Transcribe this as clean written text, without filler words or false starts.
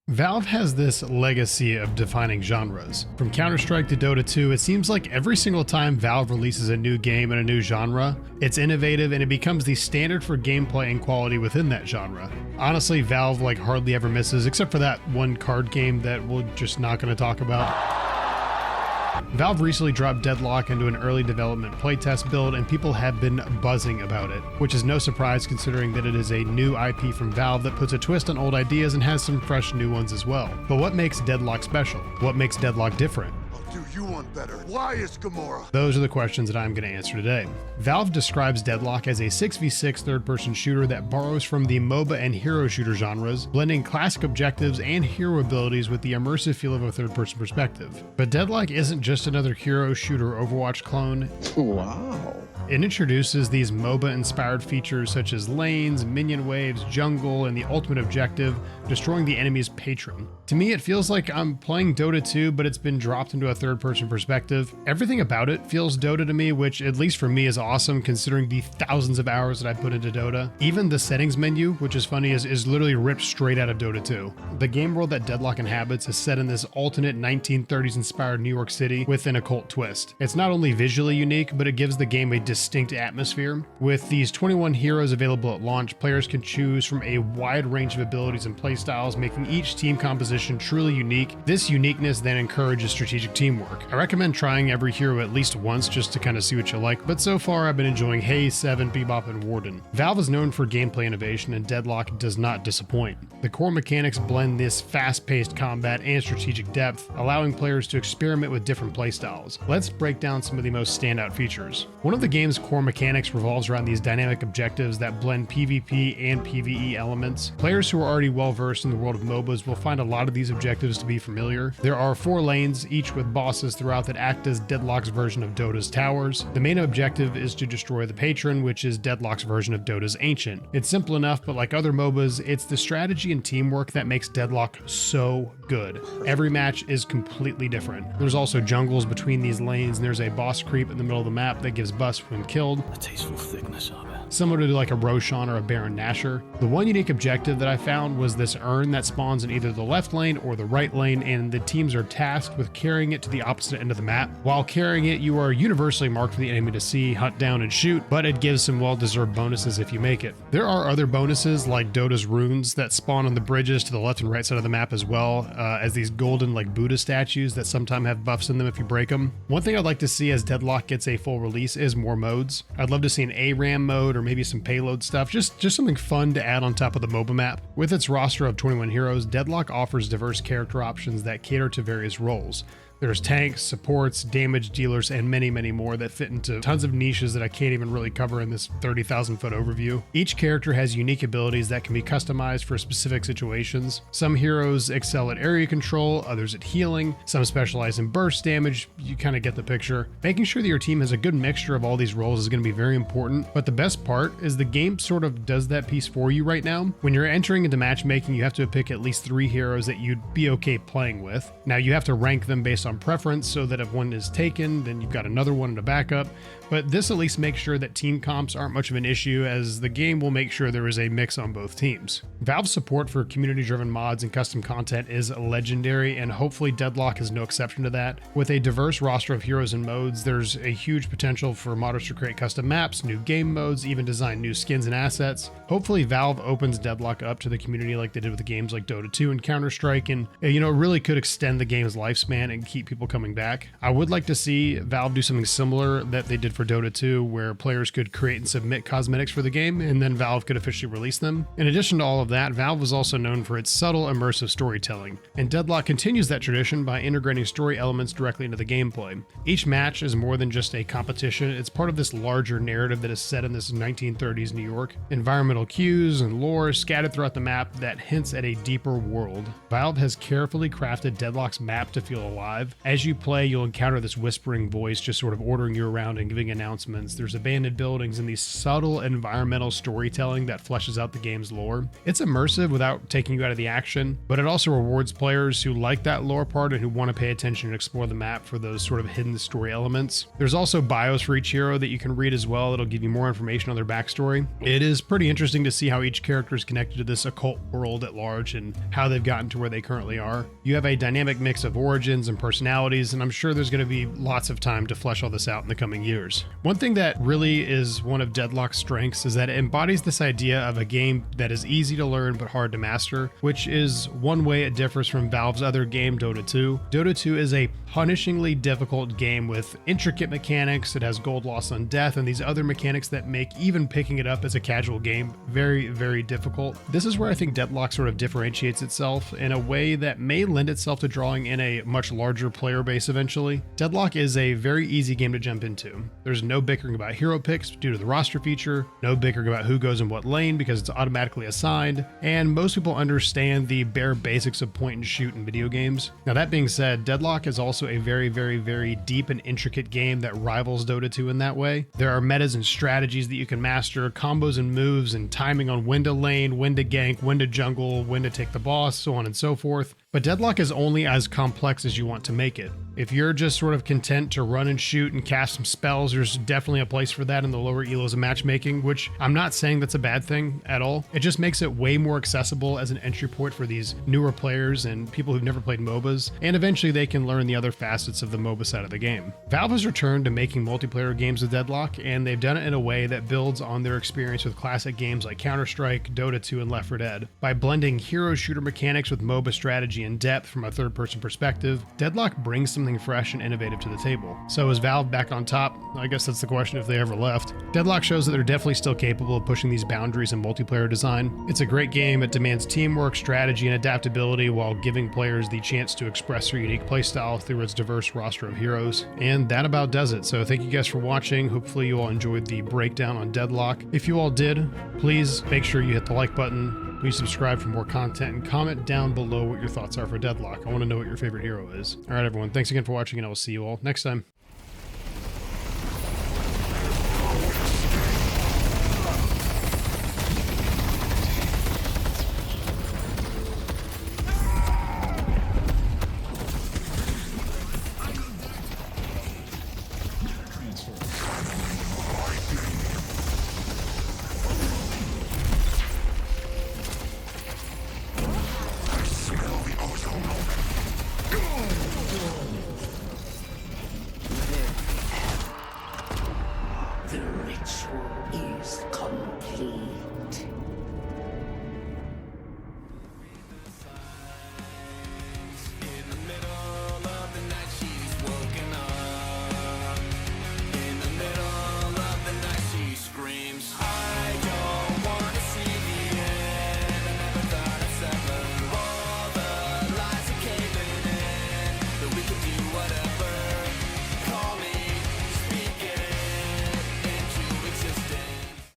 Valve has this legacy of defining genres. From Counter-Strike to Dota 2, it seems like every single time Valve releases a new game in a new genre, it's innovative and it becomes the standard for gameplay and quality within that genre. Honestly, Valve hardly ever misses, except for that one card game that we're just not going to talk about. Valve recently dropped Deadlock into an early development playtest build, and people have been buzzing about it, which is no surprise considering that it is a new IP from Valve that puts a twist on old ideas and has some fresh new ones as well. But what makes Deadlock special? What makes Deadlock different? Do you want better? Why is Gamora? Those are the questions that I'm going to answer today. Valve describes Deadlock as a 6v6 third-person shooter that borrows from the MOBA and hero shooter genres, blending classic objectives and hero abilities with the immersive feel of a third-person perspective. But Deadlock isn't just another hero shooter Overwatch clone. Wow. It introduces these MOBA-inspired features such as lanes, minion waves, jungle, and the ultimate objective, destroying the enemy's patron. To me, it feels like I'm playing Dota 2, but it's been dropped into a third-person perspective. Everything about it feels Dota to me, which, at least for me, is awesome considering the thousands of hours that I put into Dota. Even the settings menu, which is funny, is literally ripped straight out of Dota 2. The game world that Deadlock inhabits is set in this alternate 1930s-inspired New York City with an occult twist. It's not only visually unique, but it gives the game a distinct atmosphere. With these 21 heroes available at launch, players can choose from a wide range of abilities and playstyles, making each team composition truly unique. This uniqueness then encourages strategic teamwork. I recommend trying every hero at least once just to kind of see what you like, but so far I've been enjoying Haze, Seven, Bebop, and Warden. Valve is known for gameplay innovation, and Deadlock does not disappoint. The core mechanics blend this fast-paced combat and strategic depth, allowing players to experiment with different playstyles. Let's break down some of the most standout features. One of the game's core mechanics revolves around these dynamic objectives that blend PvP and PvE elements. Players who are already well-versed in the world of MOBAs will find a lot of these objectives to be familiar. There are 4 lanes, each with bosses throughout that act as Deadlock's version of Dota's towers. The main objective is to destroy the patron, which is Deadlock's version of Dota's ancient. It's simple enough, but like other MOBAs, it's the strategy and teamwork that makes Deadlock so good. Every match is completely different. There's also jungles between these lanes, and there's a boss creep in the middle of the map that gives buffs when killed. The tasteful thickness of it. Similar to like a Roshan or a Baron Nashor. The one unique objective that I found was this urn that spawns in either the left lane or the right lane, and the teams are tasked with carrying it to the opposite end of the map. While carrying it, you are universally marked for the enemy to see, hunt down, and shoot, but it gives some well-deserved bonuses if you make it. There are other bonuses like Dota's runes that spawn on the bridges to the left and right side of the map as well, as these golden Buddha statues that sometimes have buffs in them if you break them. One thing I'd like to see as Deadlock gets a full release is more modes. I'd love to see an ARAM mode or maybe some payload stuff, just something fun to add on top of the MOBA map. With its roster of 21 heroes, Deadlock offers diverse character options that cater to various roles. There's tanks, supports, damage dealers, and many, many more that fit into tons of niches that I can't even really cover in this 30,000 foot overview. Each character has unique abilities that can be customized for specific situations. Some heroes excel at area control, others at healing, some specialize in burst damage. You kind of get the picture. Making sure that your team has a good mixture of all these roles is going to be very important, but the best part is the game sort of does that piece for you right now. When you're entering into matchmaking, you have to pick at least 3 heroes that you'd be okay playing with. Now you have to rank them based on preference so that if one is taken, then you've got another one in a backup. But this at least makes sure that team comps aren't much of an issue, as the game will make sure there is a mix on both teams. Valve's support for community-driven mods and custom content is legendary, and hopefully Deadlock is no exception to that. With a diverse roster of heroes and modes, there's a huge potential for modders to create custom maps, new game modes, even design new skins and assets. Hopefully Valve opens Deadlock up to the community like they did with the games like Dota 2 and Counter-Strike, and really could extend the game's lifespan and keep people coming back. I would like to see Valve do something similar that they did for Dota 2, where players could create and submit cosmetics for the game, and then Valve could officially release them. In addition to all of that, Valve was also known for its subtle, immersive storytelling, and Deadlock continues that tradition by integrating story elements directly into the gameplay. Each match is more than just a competition, it's part of this larger narrative that is set in this 1930s New York. Environmental cues and lore scattered throughout the map that hints at a deeper world. Valve has carefully crafted Deadlock's map to feel alive. repetitive. As you play, you'll encounter this whispering voice just sort of ordering you around and giving announcements. There's abandoned buildings and these subtle environmental storytelling that fleshes out the game's lore. It's immersive without taking you out of the action, but it also rewards players who like that lore part and who want to pay attention and explore the map for those sort of hidden story elements. There's also bios for each hero that you can read as well. It'll give you more information on their backstory. It is pretty interesting to see how each character is connected to this occult world at large and how they've gotten to where they currently are. You have a dynamic mix of origins and personalities, and I'm sure there's going to be lots of time to flesh all this out in the coming years. One thing that really is one of Deadlock's strengths is that it embodies this idea of a game that is easy to learn but hard to master, which is one way it differs from Valve's other game, Dota 2. Dota 2 is a punishingly difficult game with intricate mechanics. It has gold loss on death and these other mechanics that make even picking it up as a casual game very, very difficult. This is where I think Deadlock sort of differentiates itself in a way that may lend itself to drawing in a much larger player base eventually. Deadlock is a very easy game to jump into. There's no bickering about hero picks due to the roster feature, no bickering about who goes in what lane because it's automatically assigned, and most people understand the bare basics of point and shoot in video games. Now that being said, Deadlock is also a very, very, very deep and intricate game that rivals Dota 2 in that way. There are metas and strategies that you can master, combos and moves and timing on when to lane, when to gank, when to jungle, when to take the boss, so on and so forth. But Deadlock is only as complex as you want to make it. If you're just sort of content to run and shoot and cast some spells, there's definitely a place for that in the lower elos of matchmaking, which I'm not saying that's a bad thing at all. It just makes it way more accessible as an entry point for these newer players and people who've never played MOBAs, and eventually they can learn the other facets of the MOBA side of the game. Valve has returned to making multiplayer games with Deadlock, and they've done it in a way that builds on their experience with classic games like Counter-Strike, Dota 2, and Left 4 Dead. By blending hero shooter mechanics with MOBA strategy and depth from a third-person perspective, Deadlock brings something fresh and innovative to the table. So is Valve back on top? I guess that's the question if they ever left. Deadlock shows that they're definitely still capable of pushing these boundaries in multiplayer design. It's a great game. It demands teamwork, strategy, and adaptability while giving players the chance to express their unique playstyle through its diverse roster of heroes. And that about does it. So thank you guys for watching. Hopefully you all enjoyed the breakdown on Deadlock. If you all did, please make sure you hit the like button. Please subscribe for more content and comment down below what your thoughts are for Deadlock. I want to know what your favorite hero is. All right, everyone. Thanks again for watching, and I will see you all next time.